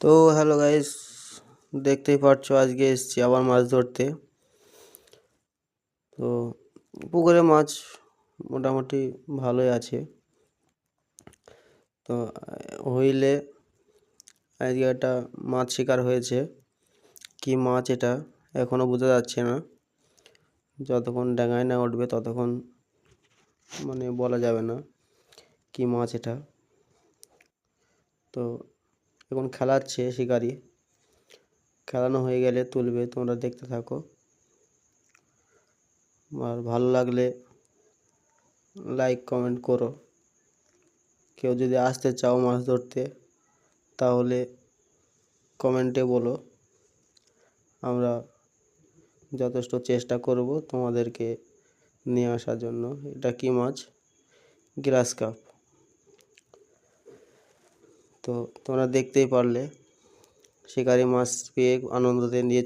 তো hello guys, দেখতেই পাচ্ছো আজকে এসেছি আবার মাছ ধরতে। তো পুকুরে মাছ মোটামুটি ভালোই আছে। তো হুইলে আজকে একটা মাছ শিকার হয়েছে। কি মাছ এটা এখনো বোঝা যাচ্ছে না, যতক্ষণ ডাঙায় না উঠবে ততক্ষণ বলা যাবে না কি মাছ এটা। তো এখন খেলাচ্ছে শিকারি, খেলানো হয়ে গেলে তুলবে, তোমরা দেখতে থাকো। আর ভালো লাগলে লাইক কমেন্ট করো। কেউ যদি আসতে চাও মাছ ধরতে তাহলে কমেন্টে বলো, আমরা যথেষ্ট চেষ্টা করব তোমাদেরকে নিয়ে আসার জন্য। এটা কি মাছ? গ্রাস কাপ। তো তোমরা দেখতেই পারলে শিকারি মাছ পেয়ে আনন্দতে নিয়ে